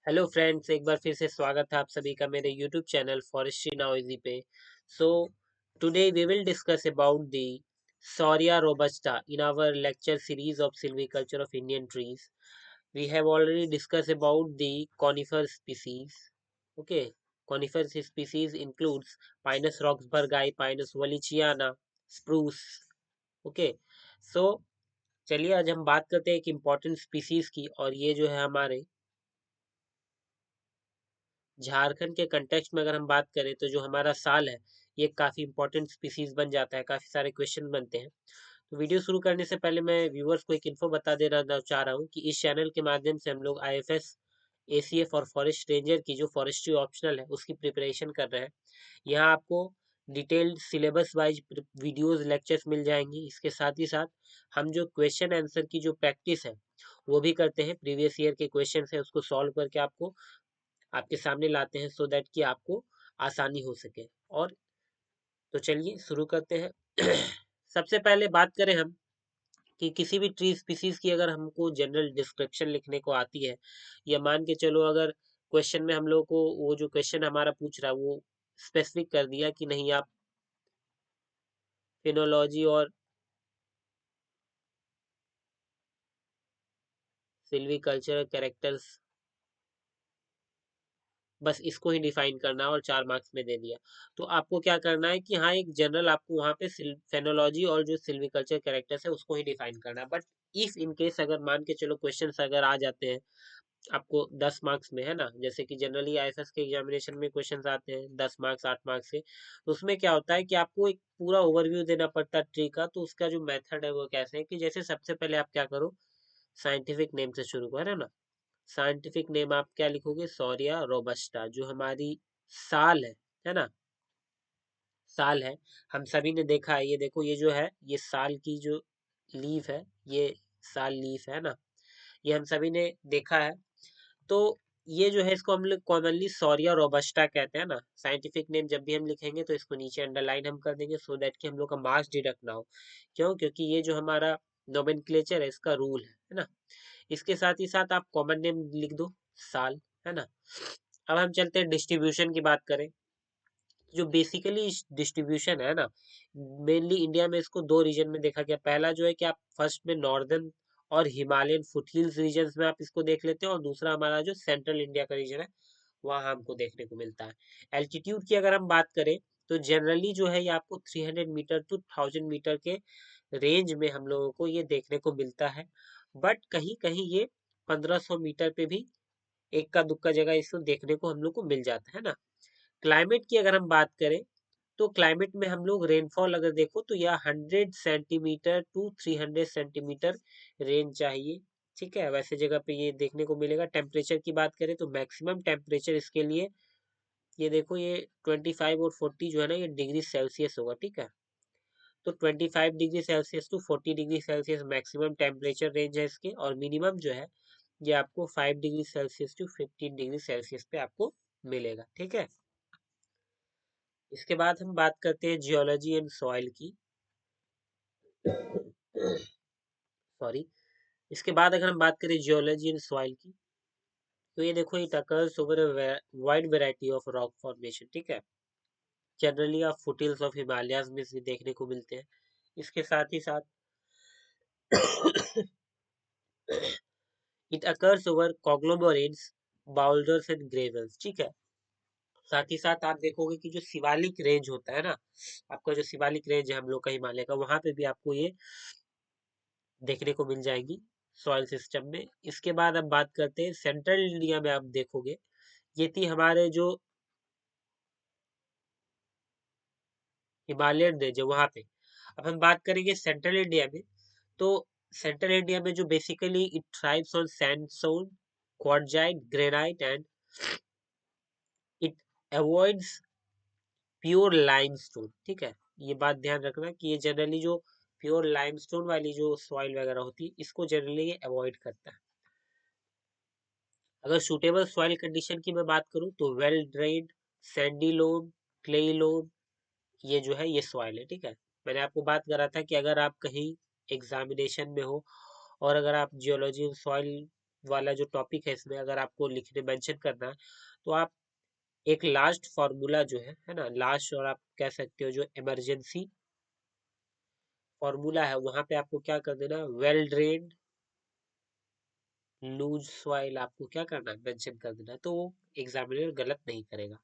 Hello friends, एक बार फिर से स्वागत है आप सभी का मेरे YouTube channel forestry now easy पे। So today we will discuss about the Shorea robusta in our lecture series of silviculture of Indian trees. We have already discussed about the conifer species. Okay, conifer species includes Pinus roxburghi, Pinus wallichiana, spruce. Okay, so चलिए आज हम बात करते हैं एक important species की, और ये जो है हमारे झारखंड के कंटेक्स्ट में अगर हम बात करें तो जो हमारा साल है ये काफ़ी इंपॉर्टेंट स्पीसीज बन जाता है, काफ़ी सारे क्वेश्चन बनते हैं। तो वीडियो शुरू करने से पहले मैं व्यूअर्स को एक इन्फो बता देना चाह रहा हूँ कि इस चैनल के माध्यम से हम लोग आईएफएस, एसीएफ और फॉरेस्ट रेंजर की जो फॉरेस्ट्री ऑप्शनल है उसकी प्रिपरेशन कर रहे हैं। यहाँ आपको detailed syllabus wise videos lectures मिल जाएंगी। इसके साथ ही साथ हम जो क्वेश्चन आंसर की जो प्रैक्टिस है वो भी करते हैं। प्रीवियस ईयर के क्वेश्चन है उसको सॉल्व करके आपको आपके सामने लाते हैं, सो दैट कि आपको आसानी हो सके। और तो चलिए शुरू करते हैं। सबसे पहले बात करें हम कि किसी भी ट्री स्पीसीज की अगर हमको जनरल डिस्क्रिप्शन लिखने को आती है, या मान के चलो अगर क्वेश्चन में हम लोग को वो जो क्वेश्चन हमारा पूछ रहा है वो स्पेसिफिक कर दिया कि नहीं आप फिनोलॉजी और सिल्वीकल्चर कैरेक्टर्स, बस इसको ही डिफाइन करना है और 4 मार्क्स में दे दिया, तो आपको क्या करना है कि हाँ एक जनरल आपको वहाँ पे फेनोलॉजी और जो सिल्वीकल्चर कैरेक्टर्स है उसको ही डिफाइन करना है। बट इफ इन केस अगर मान के चलो क्वेश्चन अगर आ जाते हैं आपको 10 मार्क्स में, है ना, जैसे कि जनरली आईएफएस के एग्जामिनेशन में क्वेश्चन आते हैं 10 मार्क्स 8 मार्क्स के, तो उसमें क्या होता है कि आपको एक पूरा ओवरव्यू देना पड़ता है ट्री का। तो उसका जो मेथड है वो कैसे है कि जैसे सबसे पहले आप क्या करो, साइंटिफिक नेम से शुरू करो, है ना। साइंटिफिक नेम आप क्या लिखोगे, सॉरिया रोबस्टा, जो हमारी साल है ना, साल है। हम सभी ने देखा है, ये देखो ये जो है ये साल की जो लीफ है, ये साल लीफ है ना, ये हम सभी ने देखा है। तो ये जो है इसको हम लोग कॉमनली सॉरिया रोबस्टा कहते हैं ना। साइंटिफिक नेम जब भी हम लिखेंगे तो इसको नीचे अंडरलाइन हम कर देंगे, सो दैट कि हम लोग का मार्क्स डिडक्ट ना हो। क्यों? क्योंकि ये जो हमारा नोमेनक्लेचर है इसका रूल है ना। इसके साथ ही साथ आप कॉमन नेम लिख दो, साल, है ना। अब हम चलते हैं डिस्ट्रीब्यूशन की बात करें। जो बेसिकली डिस्ट्रीब्यूशन है ना, मेनली इंडिया में इसको दो रीजन में देखा गया। पहला जो है कि आप फर्स्ट में नॉर्दर्न और हिमालयन फुटहिल्स रीजन में आप इसको देख लेते हैं, और दूसरा हमारा जो सेंट्रल इंडिया का रीजन है वहाँ हमको देखने को मिलता है। एल्टीट्यूड की अगर हम बात करें तो जनरली जो है ये आपको 300 मीटर टू 1000 मीटर के रेंज में हम लोगों को ये देखने को मिलता है। बट कहीं कहीं ये 1500 मीटर पे भी एक का दुक्का जगह इसको देखने को हम लोग को मिल जाता है ना। क्लाइमेट की अगर हम बात करें तो क्लाइमेट में हम लोग रेनफॉल अगर देखो तो यह 100 सेंटीमीटर टू 300 सेंटीमीटर रेंज चाहिए। ठीक है, वैसे जगह पे ये देखने को मिलेगा। टेम्परेचर की बात करें तो मैक्सिमम टेम्परेचर इसके लिए ये देखो ये 25 और 40 जो है ना ये डिग्री सेल्सियस होगा। ठीक है, तो 25 degree Celsius to 40 degree Celsius maximum temperature range है इसके, और मिनिमम जो है ये आपको 5 degree Celsius to 15 degree Celsius पे आपको मिलेगा। ठीक है, इसके बाद हम बात करते हैं जियोलॉजी एंड सॉइल की। सॉरी, इसके बाद अगर हम बात करें जियोलॉजी एंड सॉइल की, तो ये देखो it occurs over a wide variety of rock formation. ठीक है, जनरली आप फुटहिल्स ऑफ हिमालयाज में से देखने को मिलते हैं। इसके साथ ही साथ it occurs over conglomerates, boulders and gravels. ठीक है, साथ ही साथ आप देखोगे कि जो शिवालिक रेंज होता है ना, आपका जो शिवालिक रेंज है हम लोग का हिमालय का, वहां पे भी आपको ये देखने को मिल जाएगी सॉइल सिस्टम में। इसके बाद अब बात करते हैं सेंट्रल इंडिया में। आप देखोगे ये थी हमारे जो हिमालयन रेंज है वहां पे। अब हम बात करेंगे सेंट्रल इंडिया में, तो सेंट्रल इंडिया में जो basically it thrives on sandstone, quartzite, granite and it avoids pure limestone. ठीक है, ये बात ध्यान रखना कि ये जनरली जो प्योर लाइमस्टोन वाली जो सॉइल वगैरह होती है इसको जनरली ये अवॉइड करता है। अगर सूटेबल सॉइल कंडीशन की मैं बात करूं तो वेल ड्रेन्ड, सैंडी लोम, क्लेई लोम, ये जो है ये सॉइल है। ठीक है, मैंने आपको बात करा था कि अगर आप कहीं एग्जामिनेशन में हो और अगर आप जियोलॉजी सॉइल वाला जो टॉपिक है इसमें अगर आपको लिखने मेंशन करना है तो आप एक लास्ट फॉर्मूला जो है ना, लास्ट और आप कह सकते हो जो इमरजेंसी फॉर्मूला है वहां पे आपको क्या कर देना, वेल ड्रेन्ड लूज सॉइल आपको क्या करना है, मेंशन कर देना, तो वो एग्जामिनर गलत नहीं करेगा।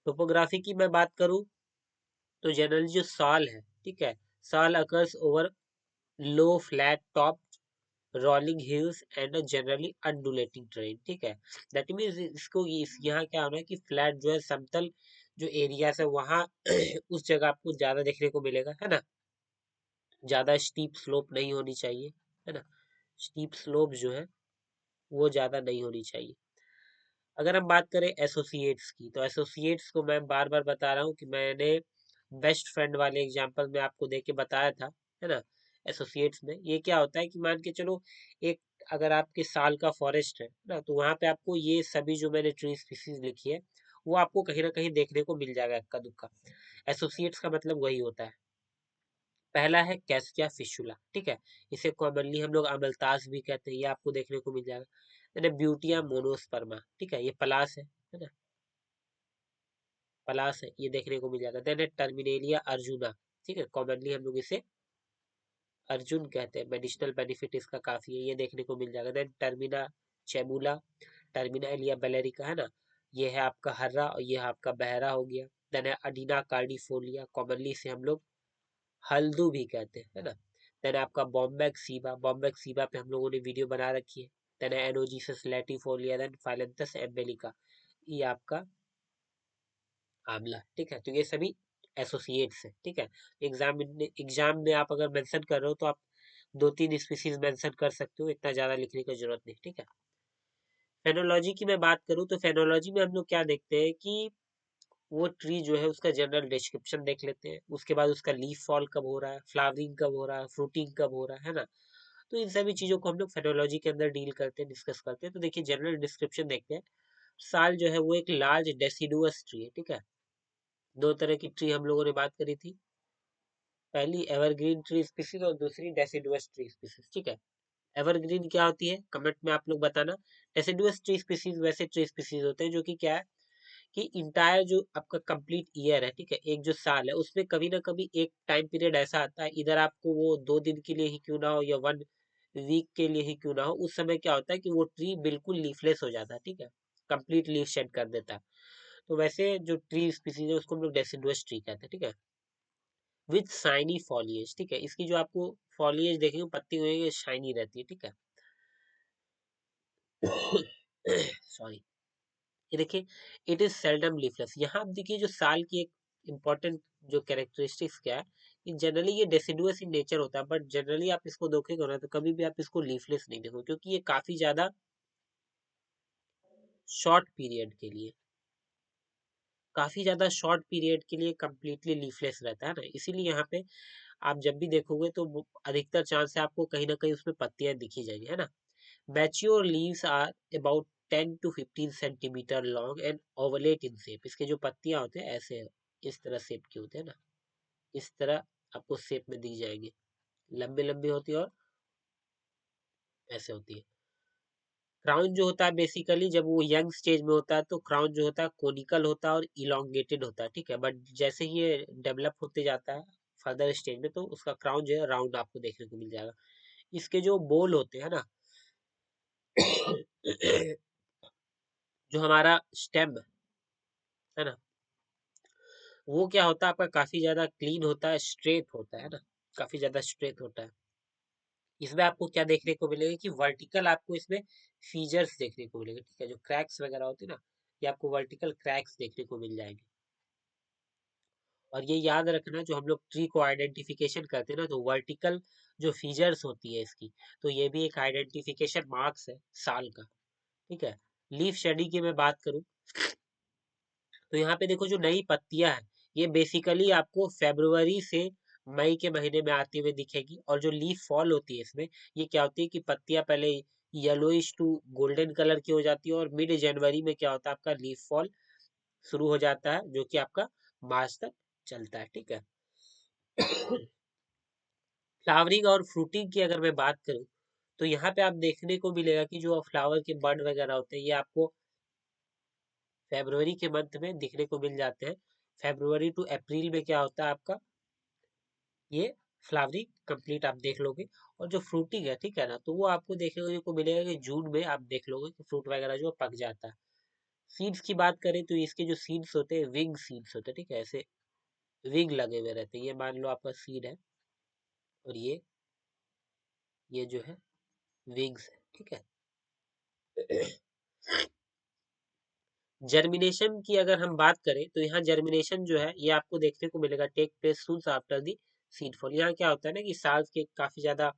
टोपोग्राफी की मैं बात करूं तो जनरली जो सॉल है, ठीक है, sal occurs over low flat top rolling hills and generally undulating terrain, ठीक है। दैट मीन्स इसको यहाँ क्या होना है कि फ्लैट जो है समतल जो एरिया है वहाँ उस जगह आपको ज्यादा देखने को मिलेगा, है ना। ज्यादा स्टीप स्लोप नहीं होनी चाहिए, है ना। स्टीप स्लोप जो है वो ज्यादा नहीं होनी चाहिए। अगर हम बात करें एसोसिएट्स की, तो एसोसिएट्स को मैं बार बार बता रहा हूँ कि मैंने बेस्ट फ्रेंड वाले एग्जांपल में आपको देके बताया था, है ना। एसोसिएट्स में ये क्या होता है कि मान के चलो एक अगर आपके साल का फॉरेस्ट है ना, तो वहां पे आपको ये सभी जो मैंने ट्री स्पीसीज लिखी है वो आपको कहीं ना कहीं देखने को मिल जाएगा इक्का दुक्का। एसोसिएट्स का मतलब वही होता है। पहला है कैस्किया फिशुला, ठीक है, इसे कॉमनली हम लोग अमलतास भी कहते हैं, ये आपको देखने को मिल जाएगा। देन ब्यूटिया मोनोस्पर्मा, ठीक है, ये पलास है ना, पलास है, ये देखने को मिल जाएगा। देन है टर्मिनेलिया अर्जुना, ठीक है, कॉमनली हम लोग इसे अर्जुन कहते हैं, मेडिसिनल बेनिफिट इसका काफी है, ये देखने को मिल जाएगा। Then terminal chebula, terminal Elia bellirica, है ना, ये है आपका हर्रा और ये है आपका बहरा हो गया। देन है अडीना कार्डिफोलिया, कॉमनली इसे हम लोग हल्दू भी कहते हैं, है ना। देन आपका बॉम्बैक सीबा, बॉम्बैक सीबा पे हम लोगों ने वीडियो बना रखी है। देन एनोजीसस लैटिफोलिया, देन फाइलेंथस एम्बेलिका, ये आपका आंवला, ठीक है। तो ये सभी एसोसिएट्स है, ठीक है। एग्जाम में आप अगर मेंशन कर रहे हो तो आप 2-3 स्पीसीज मेंशन कर सकते हो, इतना ज्यादा लिखने की जरूरत नहीं, ठीक है। फेनोलॉजी की मैं बात करूं तो फेनोलॉजी में हम लोग क्या देखते हैं कि वो ट्री जो है उसका जनरल डिस्क्रिप्शन देख लेते हैं, उसके बाद उसका लीफ फॉल कब हो रहा है, फ्लावरिंग कब हो रहा है, फ्रूटिंग कब हो रहा है ना। तो इन सभी चीजों को हम लोग फेनोलॉजी के अंदर डील करते हैं, डिस्कस करते हैं। तो देखिए जनरल डिस्क्रिप्शन देखते हैं। साल जो है वो एक लार्ज डेसिडुअस ट्री है, ठीक है। दो तरह की ट्री हम लोगों ने बात करी थी, पहली एवरग्रीन ट्री स्पीसीज और दूसरी डेसिडुअस ट्री स्पीसीज, ठीक है। एवरग्रीन क्या होती है कमेंट में आप लोग बताना। डेसिडुअस ट्री स्पीसीज वैसे ट्री स्पीसीज होते हैं जो कि क्या है कि इंटायर जो आपका कंप्लीट ईयर है, ठीक है, एक जो साल है उसमें कभी ना कभी एक टाइम पीरियड ऐसा आता है, इधर आपको वो 2 दिन के लिए ही क्यों ना हो या 1 वीक के लिए ही क्यों ना हो, उस समय क्या होता है कि वो ट्री बिल्कुल लीफलेस हो जाता है, ठीक है, कंप्लीट लीफ शेड कर देता है। तो वैसे जो ट्री स्पीसीज है उसको हम लोग डेसिडुअस ट्री कहते हैं, ठीक है। विथ शाइनी फॉलिएज, ठीक है, इसकी जो आपको फॉलिएज देखेंगे पत्ती हुई शाइनी रहती है, ठीक है। सॉरी। ये देखिए इट इज सेल्डम लीफलेस। यहाँ आप देखिए जो साल की एक इम्पोर्टेंट जो कैरेक्टरिस्टिक्स क्या है कि जनरली ये डेसिडुअस इन नेचर होता है, बट जनरली आप इसको देखोगे ना तो कभी भी आप इसको लीफलेस नहीं देखोगे, क्योंकि ये काफी ज्यादा शॉर्ट पीरियड के लिए, काफी ज्यादा शॉर्ट पीरियड के लिए कंप्लीटली लीफलेस रहता है ना, इसीलिए यहाँ पे आप जब भी देखोगे तो अधिकतर चांस है आपको कहीं ना कहीं उसमें पत्तियां दिखी जाएंगी, है ना। Mature leaves are about 10 to 15 centimetre long and ovate in shape. इसके जो पत्तियां होते हैं ऐसे इस तरह शेप के होते हैं ना, इस तरह आपको शेप में दी जाएंगे, लंबी लंबी होती है और ऐसे होती है। क्राउन जो होता है बेसिकली जब वो यंग स्टेज में होता है तो क्राउन जो होता है कोनिकल होता है और इलोंगेटेड होता है, ठीक है। बट जैसे ही ये डेवलप होते जाता है फर्दर स्टेज में तो उसका क्राउन जो है राउंड आपको देखने को मिल जाएगा। इसके जो बोल होते हैं ना जो हमारा स्टेम है ना, वो क्या होता है आपका काफी ज्यादा क्लीन होता है, स्ट्रेट होता है ना, काफी ज्यादा स्ट्रेट होता है। इसमें आपको क्या देखने को मिलेगा कि वर्टिकल आपको इसमें फीचर्स देखने को मिलेंगे, ठीक है, जो क्रैक्स वगैरह होते हैं ना, ये आपको वर्टिकल क्रैक्स देखने को मिल जाएंगे। और ये याद रखना जो हम लोग ट्री को आइडेंटिफिकेशन करते हैं ना, तो वर्टिकल जो फीचर्स होती है इसकी, तो ये भी एक आइडेंटिफिकेशन मार्क्स है साल का, ठीक है। लीफ शेडिंग की मैं बात करूं तो यहाँ पे देखो जो नई पत्तियां हैं ये बेसिकली आपको फेब्रुवरी से मई के महीने में आती हुई दिखेगी। और जो लीफ फॉल होती है इसमें ये क्या होती है कि पत्तियां पहले येलोइश टू गोल्डन कलर की हो जाती है और मिड जनवरी में क्या होता है आपका लीफ फॉल शुरू हो जाता है जो कि आपका मार्च तक चलता है, ठीक है। फ्लावरिंग और फ्रूटिंग की अगर मैं बात करूं तो यहाँ पे आप देखने को मिलेगा कि जो फ्लावर के बर्ड वगैरह होते हैं ये आपको फरवरी के मंथ में दिखने को मिल जाते हैं। फरवरी टू अप्रैल में क्या होता है आपका, ये फ्लावरिंग कंप्लीट आप देख लोगे। और जो फ्रूटिंग है, ठीक है ना, तो वो आपको देखने को मिलेगा कि जून में आप देख लोगे कि फ्रूट वगैरह जो पक जाता है। सीड्स की बात करें तो इसके जो सीड्स होते हैं विंग सीड्स होते हैं, ठीक है, ऐसे विंग लगे हुए रहते हैं। ये मान लो आपका सीड है और ये जो है विंग्स है, ठीक है। जर्मिनेशन की अगर हम बात करें तो यहाँ जर्मिनेशन जो है ये आपको देखने को मिलेगा take place soon after the seed fall. यहाँ क्या होता है ना कि साल के काफी ज्यादा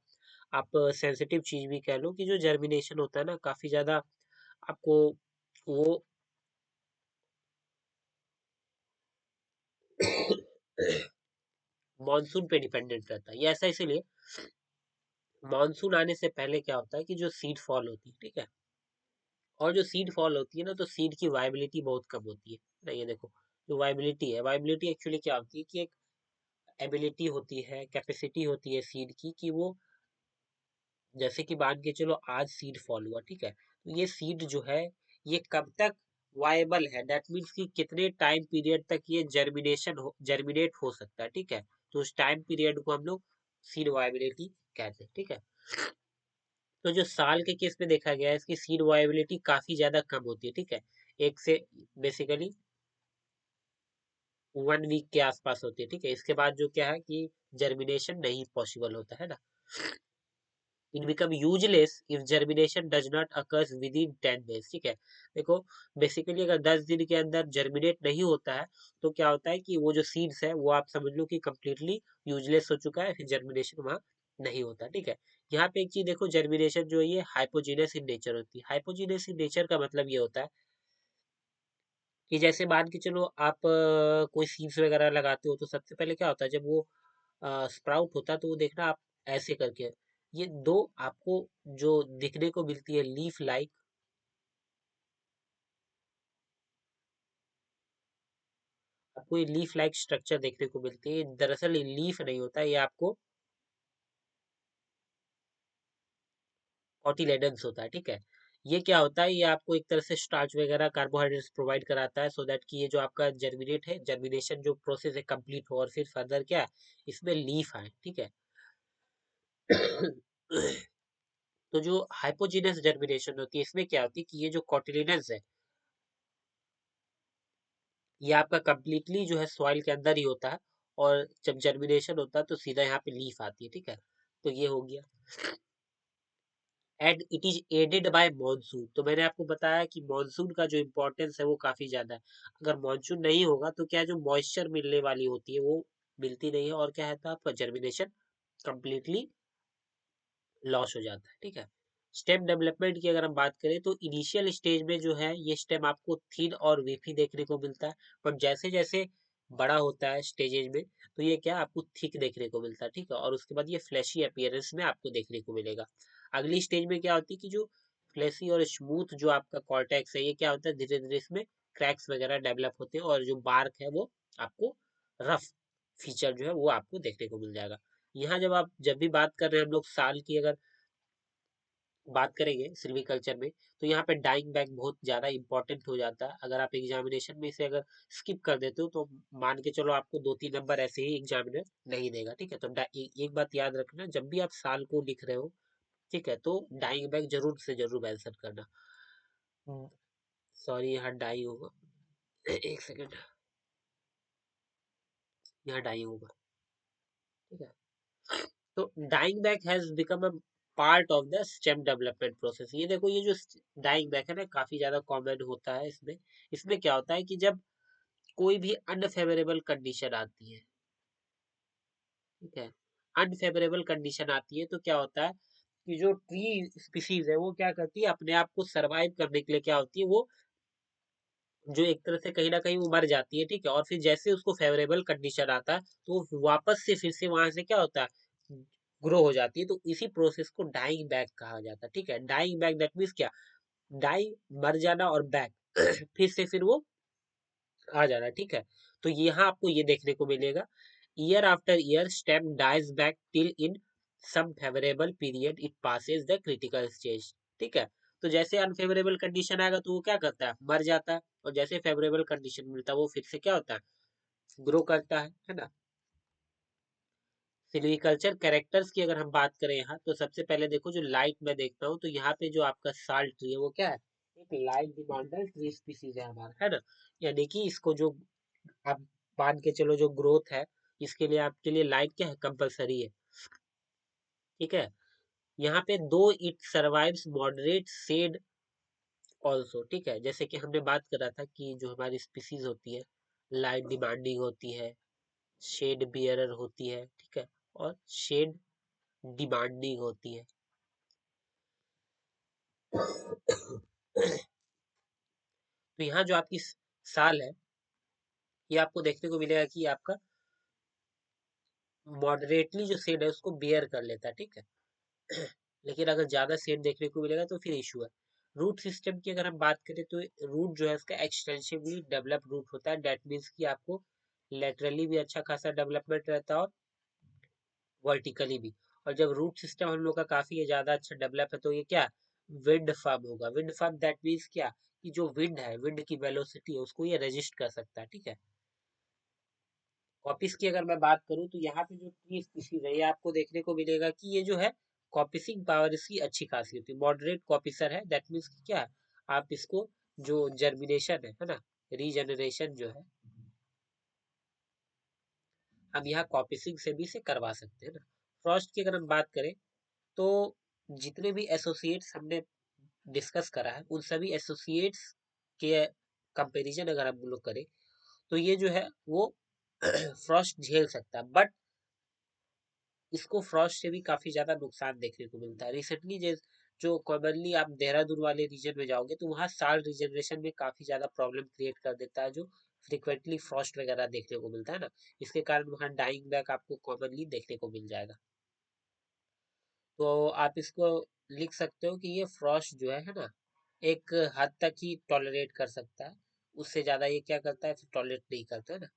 आप सेंसिटिव चीज भी कह लो कि जो जर्मिनेशन होता है ना काफी ज्यादा आपको वो मानसून पे डिपेंडेंट रहता है। ये ऐसा इसीलिए मानसून आने से पहले क्या होता है कि जो सीड फॉल होती है, ठीक है, और जो सीड फॉल होती है ना तो सीड की वाइबिलिटी बहुत कम होती है ना। ये देखो जो वाइबिलिटी है, वाइबिलिटी एक्चुअली क्या होती है कि एक एबिलिटी होती है, कैपेसिटी होती है सीड की कि वो जैसे कि मान के चलो आज सीड फॉल हुआ, ठीक है, तो ये सीड जो है ये कब तक वायबल है, दैट मीन्स कि कितने टाइम पीरियड तक ये जर्मिनेट हो सकता है, ठीक है। तो उस टाइम पीरियड को हम लोग सीड वायबिलिटी कहते हैं, ठीक है। तो जो साल के केस में देखा गया है इसकी सीड वायबिलिटी काफी ज्यादा कम होती है, ठीक है। एक से बेसिकली 1 वीक के आसपास होती है, ठीक है। इसके बाद जो क्या है कि जर्मिनेशन नहीं पॉसिबल होता है ना। It become useless if germination does not occurs within 10 days, ठीक है। देखो बेसिकली अगर 10 दिन के अंदर जर्मिनेट नहीं होता है तो क्या होता है कि वो जो सीड्स है वो आप समझ लो कि कंप्लीटली यूजलेस हो चुका है, फिर जर्मिनेशन वहां नहीं होता, ठीक है। यहाँ पे एक चीज देखो, जर्मिनेशन जो है ये हाइपोजीनस इन नेचर होती है। हाइपोजीनस इन नेचर का मतलब ये होता है कि जैसे मान के चलो आप कोई सीड्स वगैरह लगाते हो तो सबसे पहले क्या होता है जब वो स्प्राउट होता है तो वो देखना आप ऐसे करके ये दो आपको जो दिखने को मिलती है लीफ लाइक, आपको ये लीफ लाइक स्ट्रक्चर देखने को मिलती है। दरअसल ये लीफ नहीं होता, ये आपको कॉटिलेडन्स होता है, ठीक है। ये क्या होता है, ये आपको एक तरह से स्टार्च वगैरह कार्बोहाइड्रेट्स प्रोवाइड कराता है सो दैट कि ये जो आपका जर्मिनेट है, जर्मिनेशन जो प्रोसेस है कंप्लीट हो और फिर फर्दर क्या है, इसमें लीफ आए, ठीक है। तो जो हाइपोजीनस जर्मिनेशन होती है इसमें क्या होती है कि ये जो कॉटिलिडन्स है ये आपका कंप्लीटली जो है सॉइल के अंदर ही होता है, और जब जर्मिनेशन होता है तो सीधा यहाँ पे लीफ आती है, ठीक है। तो ये हो गया। And it is aided by monsoon, तो मैंने आपको बताया कि मॉनसून का जो इम्पोर्टेंस है वो काफी ज्यादा है। अगर मॉनसून नहीं होगा तो क्या जो मॉइस्चर मिलने वाली होती है वो मिलती नहीं है, और क्या है आपका जर्मिनेशन कंप्लीटली लॉस हो जाता है, ठीक है। स्टेम डेवलपमेंट की अगर हम बात करें तो इनिशियल स्टेज में जो है ये स्टेम आपको थिन और वीफी देखने को मिलता है, बट जैसे जैसे बड़ा होता है स्टेजेज में तो ये क्या आपको थिक देखने को मिलता है, ठीक है। और उसके बाद ये फ्लैशी अपीयरेंस में आपको देखने को मिलेगा। अगली स्टेज में क्या होती है कि जो फ्लैशी और स्मूथ जो आपका कॉर्टेक्स है ये क्या होता है धीरे धीरे इसमें क्रैक्स वगैरह डेवलप होते हैं, और जो बार्क है वो आपको रफ फीचर जो है वो आपको देखने को मिल जाएगा। यहाँ जब भी बात कर रहे हैं हम लोग साल की अगर बात करेंगे सिल्वीकल्चर में, तो यहाँ पे डाइंग बैक बहुत ज्यादा इंपॉर्टेंट हो जाता है। अगर आप एग्जामिनेशन में इसे अगर स्किप कर देते हो तो मान के चलो आपको 2-3 नंबर ऐसे ही एग्जामिनर नहीं देगा, ठीक है। तो एक बात याद रखना, जब भी आप साल को लिख रहे हो, ठीक है, तो डाइंग बैक जरूर से जरूर आंसर करना। सॉरी यहाँ डाई होगा, एक सेकेंड, यहाँ डाई होगा, ठीक है। तो dying back has become a part of the stem development process. ये देखो ये जो डाइंग बैक है ना काफी ज्यादा कॉमन होता है इसमें। इसमें क्या होता है कि जब कोई भी अनफेवरेबल कंडीशन आती है, ठीक है, अनफेवरेबल कंडीशन आती है तो क्या होता है कि जो ट्री स्पीसीज है वो क्या करती है अपने आप को सरवाइव करने के लिए क्या होती है वो जो एक तरह से कहीं ना कहीं वो मर जाती है, ठीक है। और फिर जैसे उसको फेवरेबल कंडीशन आता है तो वो वापस से फिर से वहां से क्या होता है ग्रो हो जाती है। तो इसी प्रोसेस को डाइंग बैक कहा जाता है, ठीक है। डाइंग बैक दैट मीन्स क्या, डाई मर जाना और बैक फिर से फिर वो आ जाना, ठीक है। तो यहाँ आपको ये देखने को मिलेगा year after year stem dies back till in some favourable period it passes the critical stage. ठीक है, तो जैसे अनफेवरेबल कंडीशन आएगा तो वो क्या करता है, मर जाता है, और जैसे फेवरेबल कंडीशन मिलता है वो फिर से क्या होता है, ग्रो करता है ना। सिल्वीकल्चर कैरेक्टर्स की अगर हम बात करें यहाँ, तो सबसे पहले देखो जो लाइट मैं देखता हूँ, तो यहाँ पे जो आपका साल्ट ट्री है वो क्या है, एक लाइट डिमांडर ट्री स्पीसीज है हमारा, है ना। यानी कि इसको जो आप मान के चलो जो ग्रोथ है, इसके लिए आपके लिए लाइट क्या है, कंपलसरी है। ठीक है, यहाँ पे दो it survives moderate shade also. ठीक है, जैसे कि हमने बात करा था कि जो हमारी स्पीसीज होती है, लाइट डिमांडिंग होती है, शेड बियरर होती है, ठीक है, और शेड डिमांडिंग होती है। तो यहाँ जो आपकी साल है, ये आपको देखने को मिलेगा कि आपका मॉडरेटली जो शेड है उसको बियर कर लेता है। ठीक है, लेकिन अगर ज्यादा शेड देखने को मिलेगा तो फिर इशू है। रूट सिस्टम की अगर हम बात करें तो रूट जो है उसका एक्सटेंसिवली डेवलप रूट होता है, डेट मीन्स कि आपको लेटरली भी अच्छा खासा डेवलपमेंट रहता है और वर्टिकली भी। और जब रूट सिस्टम हम लोग का काफी ज्यादा अच्छा डेवलप है तो ये क्या, विंड फार्म होगा। विंड फार्म दैट मीन्स क्या, कि जो विंड है, विंड की वेलोसिटी है, उसको ये रजिस्ट कर सकता है। ठीक है, कॉपिस की अगर मैं बात करूं तो यहाँ पे जो ट्री स्पीशीज है, ये आपको देखने को मिलेगा कि ये जो है कॉपिसिंग पावर इसकी अच्छी खासी होती है, मॉडरेट कॉपिसर है। दैट मीन्स क्या है, आप इसको जो जर्मिनेशन है ना, रीजनरेशन जो है, हम यहाँ कॉपिसिंग से भी इसे करवा सकते हैं ना। फ्रॉस्ट की अगर हम बात करें तो जितने भी एसोसिएट्स हमने डिस्कस करा है, उन सभी एसोसिएट्स के कंपैरिजन अगर हम लोग करें तो ये जो है वो फ्रॉस्ट झेल सकता है, बट इसको फ्रॉस्ट से भी काफी ज्यादा नुकसान देखने को मिलता है। रिसेंटली जो कॉमनली आप देहरादून वाले रीजन में जाओगे तो वहाँ साल रिजनरेशन में काफी ज्यादा प्रॉब्लम क्रिएट कर देता है, जो फ्रिक्वेंटली फ्रॉस्ट वगैरह देखने को मिलता है ना। इसके कारण वहाँ डाइंग बैक आपको कॉमनली देखने को मिल जाएगा। तो आप इसको लिख सकते हो कि ये फ्रॉस्ट जो है ना, एक हद तक ही टॉलरेट कर सकता है, उससे ज्यादा ये क्या करता है, फिर टॉलरेट नहीं करता है ना।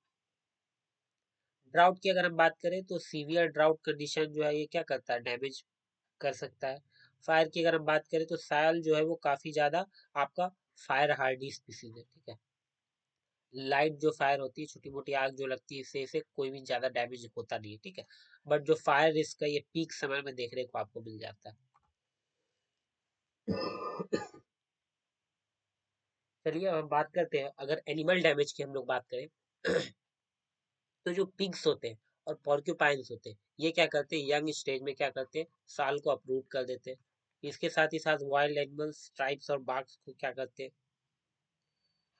ड्राउट की अगर हम बात करें तो सीवियर ड्राउट कंडीशन जो है ये क्या करता है, डैमेज कर सकता है। फायर की अगर हम बात करें तो सायल जो है वो काफी ज्यादा आपका फायर हार्डी स्पीसीज है। ठीक है, लाइट जो फायर होती है, छोटी मोटी आग जो लगती है, इससे इसे कोई भी ज्यादा डैमेज होता नहीं है। ठीक है, बट जो फायर रिस्क है ये पीक समय में देखने को आपको मिल जाता है। चलिए अब हम बात करते हैं, अगर एनिमल डैमेज की हम लोग बात करें तो जो पिग्स होते हैं और पॉर्क्यूपाइन्स होते हैं, ये क्या करते हैं, यंग स्टेज में क्या करते हैं, साल को अपरूट कर देते हैं। इसके साथ ही साथ वाइल्ड एनिमल्स, ट्राइब्स और बाघ को क्या करते हैं,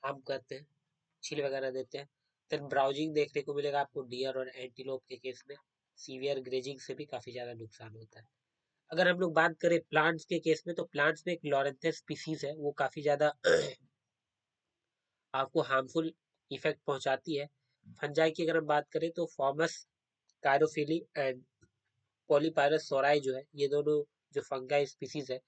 हार्म करते हैं, छील वगैरह देते हैं। देन ब्राउजिंग देखने को मिलेगा आपको डियर और एंटीलोप के केस में। सीवियर ग्रेजिंग से भी काफी ज्यादा नुकसान होता है। अगर हम लोग बात करें प्लांट्स के केस में, तो प्लांट्स में एक लॉरेंथस स्पीसीज है, वो काफी ज्यादा आपको हार्मफुल इफेक्ट पहुंचाती है। फंजाई की अगर हम बात करें तो फॉर्मस कायरोफिली एंड पॉलीपायरस सोराई जो है, ये दोनों जो फंगाई स्पीसीज है,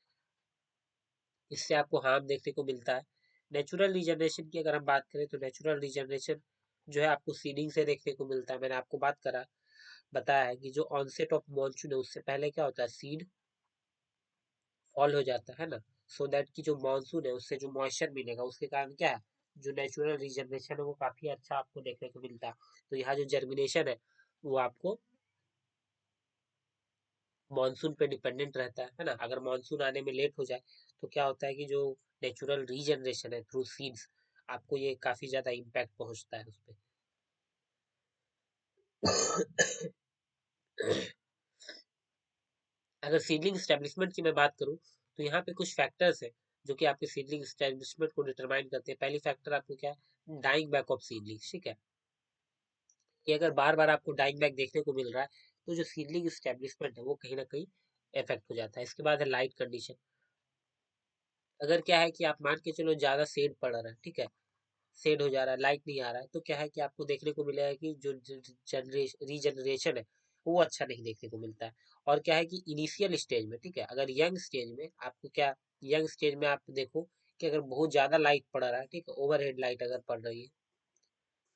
इससे आपको हार्म देखने को मिलता है। नेचुरल रीजनरेशन की अगर हम बात करें तो नेचुरल रीजनरेशन जो है आपको सीडिंग से देखने को मिलता है। मैंने आपको बताया है कि जो ऑनसेट ऑफ मॉनसून है उससे पहले क्या होता है, सीड फॉल हो जाता है ना, सो दैट की जो मॉनसून है उससे जो मॉइस्चर मिलेगा, उसके कारण क्या है, जो नेचुरल रीजनरेशन है वो काफी अच्छा आपको देखने को मिलता है। तो यहाँ जो जर्मिनेशन है वो आपको मॉनसून पे डिपेंडेंट रहता है ना। अगर मॉनसून आने में लेट हो जाए तो क्या होता है कि जो नेचुरल रीजनरेशन है थ्रू सीड्स, आपको ये काफी ज्यादा इम्पैक्ट पहुंचता है उस पर। अगर सीडलिंग स्टेब्लिशमेंट की मैं बात करूं तो यहाँ पे कुछ फैक्टर्स है जो कि आपके सीडलिंग स्टेब्लिशमेंट को डिटरमाइन करते हैं। पहली फैक्टर आपको क्या है, डाइंग बैक ऑफ सीडलिंग। ठीक है, कि अगर बार बार आपको डाइंग बैक देखने को मिल रहा है तो जो सीडलिंग स्टेब्लिशमेंट है वो कहीं ना कहीं इफेक्ट हो जाता है। इसके बाद है लाइट कंडीशन। अगर क्या है कि आप मान के चलो ज्यादा शेड पड़ रहा है, ठीक है, शेड हो जा रहा है, लाइट नहीं आ रहा है, तो क्या है कि आपको देखने को मिलेगा कि जो जनरेशन रीजनरेशन है वो अच्छा नहीं देखने को मिलता है। और क्या है कि इनिशियल स्टेज में, ठीक है, अगर यंग स्टेज में आपको क्या, यंग स्टेज में आप देखो कि अगर बहुत ज्यादा लाइट पड़ रहा है, ठीक है, ओवरहेड लाइट अगर पड़ रही है,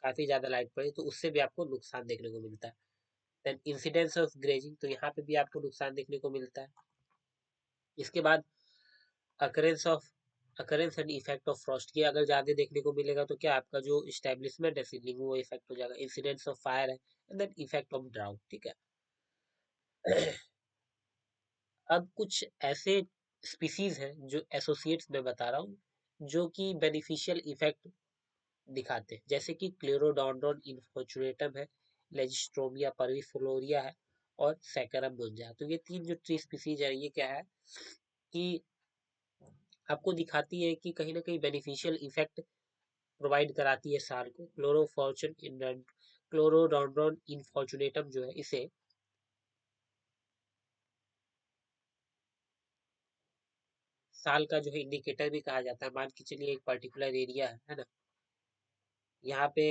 काफी ज्यादा लाइट पड़ी तो उससे भी आपको नुकसान देखने को मिलता है। देन इंसिडेंस ऑफ ग्रेजिंग, तो यहाँ पे भी आपको नुकसान देखने को मिलता है। इसके बाद occurrence of occurrence and effect of Frost, की अगर ज्यादा देखने को मिलेगा तो क्या आपका जो इस्टेब्लिशमेंट है सीडलिंग वो इफेक्ट हो जाएगा। इंसिडेंस ऑफ फायर है, and then effect of drought, ठीक है। अब कुछ ऐसे स्पीसीज हैं जो एसोसिएट्स में बता रहा हूँ जो कि बेनिफिशियल इफेक्ट दिखाते हैं, जैसे कि क्लेरोडोंड्रोन इनफॉर्चुनेटम है, लेजिस्ट्रोमिया परविफलोरिया है, और सैकरम मुंजा। तो ये तीन जो ट्री स्पीसीज है, ये क्या है कि आपको दिखाती है कि कहीं ना कहीं बेनिफिशियल इफेक्ट प्रोवाइड कराती है साल को। क्लोरोडोंड्रोन इनफॉर्चुनेटम जो है, इसे साल का जो है इंडिकेटर भी कहा जाता है। मान के चलिए एक पर्टिकुलर एरिया है ना, यहाँ पे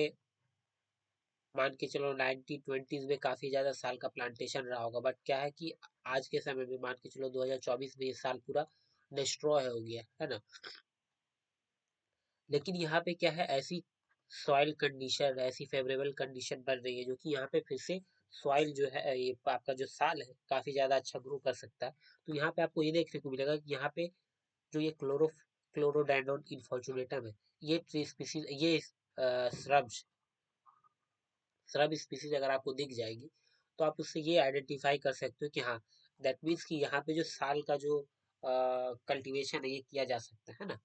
मान के चलो 1920s में काफी ज्यादा साल का प्लांटेशन रहा होगा, बट क्या है कि आज के समय में मान के चलो 2024 में ये साल पूरा डिस्ट्रॉय हो गया है ना। लेकिन यहाँ पे क्या है, ऐसी सॉइल कंडीशन, ऐसी फेवरेबल कंडीशन बन रही है जो कि यहाँ पे फिर से सॉइल जो है, ये आपका जो साल है काफी ज्यादा अच्छा ग्रो कर सकता है। तो यहाँ पे आपको ये देखने को मिलेगा कि यहाँ पे जो ये क्लोरोडेंड्रोन इनफॉर्चुनेटम है, ये ट्री स्पीसीज, ये श्रब स्पीसीज अगर आपको दिख जाएगी तो आप उससे ये आइडेंटिफाई कर सकते हो कि हाँ, दैट मीन्स कि यहाँ पे जो साल का जो कल्टीवेशन है ये किया जा सकता है ना।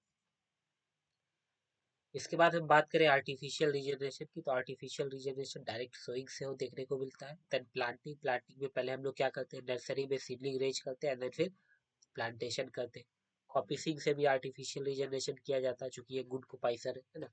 इसके बाद हम बात करें आर्टिफिशियल रीजनरेशन की, तो आर्टिफिशियल रीजनरेशन डायरेक्ट सोइंग से हो देखने को मिलता है। देन प्लांटिंग में पहले हम लोग क्या करते हैं, नर्सरी में सीडलिंग रेज करते हैं, देन फिर प्लांटेशन करते हैं। कॉपीसिंग से भी आर्टिफिशियल रीजनरेशन किया जाता है, चूंकि ये गुड कोपाइसर है ना।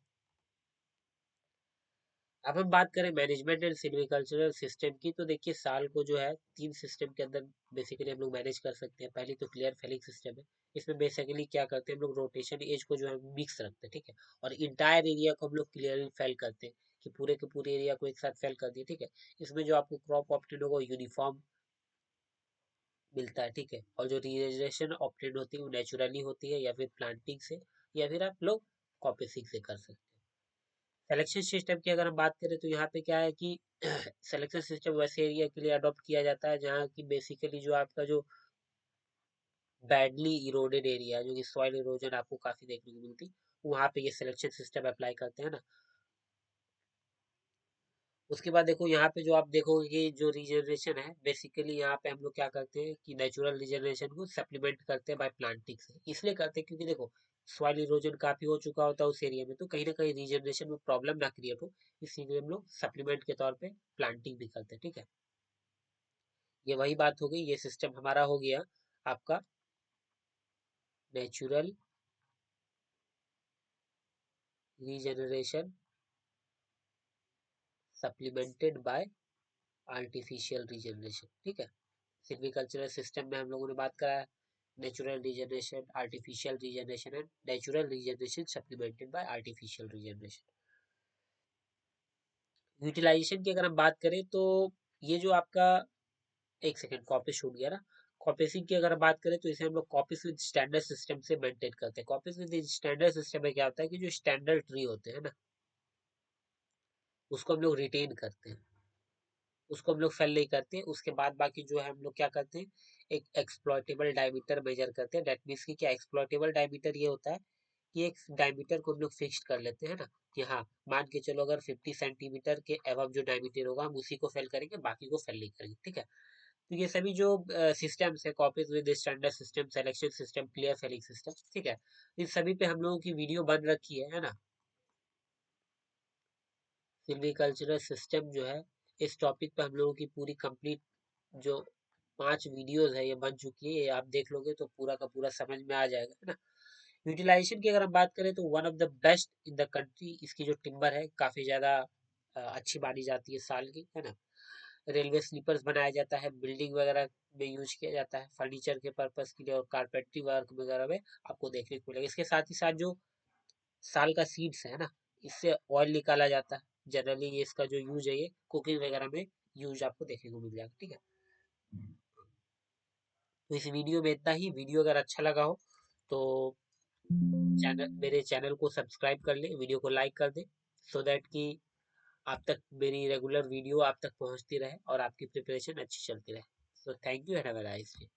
अब हम बात करें मैनेजमेंट एंड सिल्वीकल्चरल सिस्टम की, तो देखिए साल को जो है तीन सिस्टम के अंदर बेसिकली हम लोग मैनेज कर सकते हैं। पहली तो क्लियर फेलिंग सिस्टम है। इसमें बेसिकली क्या करते हैं हम लोग, रोटेशन एज को जो है मिक्स रखते हैं, ठीक है। और इंटायर एरिया को हम लोग क्लियरली फेल करते हैं, कि पूरे के पूरे एरिया को एक साथ फेल कर दिए, ठीक है। इसमें जो आपको क्रॉप ऑप्टेन होगा यूनिफॉर्म मिलता है, ठीक है। और जो रीजनरेशन ऑप्टेन होती है वो नेचुरली होती है, या फिर प्लांटिंग से, या फिर आप लोग कॉपीसिंग से कर सकते हैं। सिलेक्शन सिस्टम की अगर हम बात करें तो यहाँ पे क्या है कि सिलेक्शन सिस्टम वैसे एरिया के लिए अडॉप्ट किया जाता है जहाँ की बेसिकली जो आपका जो बैडली इरोडेड एरिया, जो कि सॉइल इरोजन आपको काफी देखने को मिलती, वहाँ पे ये सिलेक्शन सिस्टम अप्लाई करते हैं ना। उसके बाद देखो यहाँ पे जो आप देखोगे कि जो रीजनरेशन है, बेसिकली यहाँ पे हम लोग क्या करते हैं कि नेचुरल रीजनरेशन को सप्लीमेंट करते हैं बाय प्लांटिंग से। इसलिए करते हैं क्योंकि देखो सॉइल इरोजन काफी हो चुका होता है उस एरिया में, तो कहीं ना कहीं रीजनरेशन में प्रॉब्लम ना क्रिएट हो, इसीलिए हम लोग सप्लीमेंट के तौर पे प्लांटिंग भी करते हैं, ठीक है। ये वही बात हो गई, ये सिस्टम हमारा हो गया आपका natural regeneration supplemented by artificial regeneration, ठीक है। सिल्वीकल्चरल सिस्टम में हम लोगों ने बात करा है natural regeneration, artificial regeneration and natural regeneration supplemented by artificial regeneration. Utilisation की अगर हम बात करें तो ये जो आपका, एक सेकेंड कॉपी छूट गया ना। कॉपीसिंग की अगर हम बात करें तो इसे हम लोग कॉपीज विद स्टैंडर्ड सिस्टम से मेंटेन करते हैं। कॉपीज विद स्टैंडर्ड सिस्टम में क्या होता है कि जो स्टैंडर्ड ट्री होते हैं ना, उसको हम लोग रिटेन करते हैं, उसको हम लोग फेल नहीं करते। उसके बाद बाकी जो है हम लोग क्या करते हैं, एक एक्सप्लॉइटेबल डायमीटर मेजर करते हैं। डेट मीन्स की क्या, एक्सप्लॉइटेबल डायमीटर ये होता है कि एक डायमीटर को हम लोग फिक्स कर लेते हैं ना, कि हाँ मान के चलो अगर 50 सेंटीमीटर के अबव जो डायमीटर होगा हम उसी को फेल करेंगे, बाकी को फेल नहीं करेंगे, ठीक है। तो ये सभी जो सिस्टम्स है, coppice with standard system, selection system, clear felling system, ठीक है, इन सभी पे हम लोगों की वीडियो बन रखी है ना। सिल्वीकल्चरल सिस्टम जो है, इस टॉपिक पे हम लोगों की पूरी कंप्लीट जो 5 वीडियोस है ये बन चुकी है। ये आप देख लोगे तो पूरा का पूरा समझ में आ जाएगा, है ना। यूटिलाइजेशन की अगर हम बात करें तो one of the best in the country, इसकी जो टिम्बर है काफी ज्यादा अच्छी मानी जाती है साल की, है ना। रेलवे स्लीपर्स बनाया जाता है, बिल्डिंग वगैरह में यूज किया जाता है, फर्नीचर के पर्पस के लिए और कारपेंट्री वर्क वगैरह में आपको देखने को मिलेगा। इसके साथ ही साथ जो साल का सीड्स है ना, इससे ऑयल निकाला जाता है। जनरली ये इसका जो यूज है ये कुकिंग वगैरह में यूज आपको देखने को मिल जाएगा, ठीक है। तो इस वीडियो में इतना ही। वीडियो अगर अच्छा लगा हो तो मेरे चैनल को सब्सक्राइब कर ले, वीडियो को लाइक कर दे, सो दैट कि आप तक मेरी रेगुलर वीडियो आप तक पहुंचती रहे और आपकी प्रिपरेशन अच्छी चलती रहे। So thank you and have a nice day.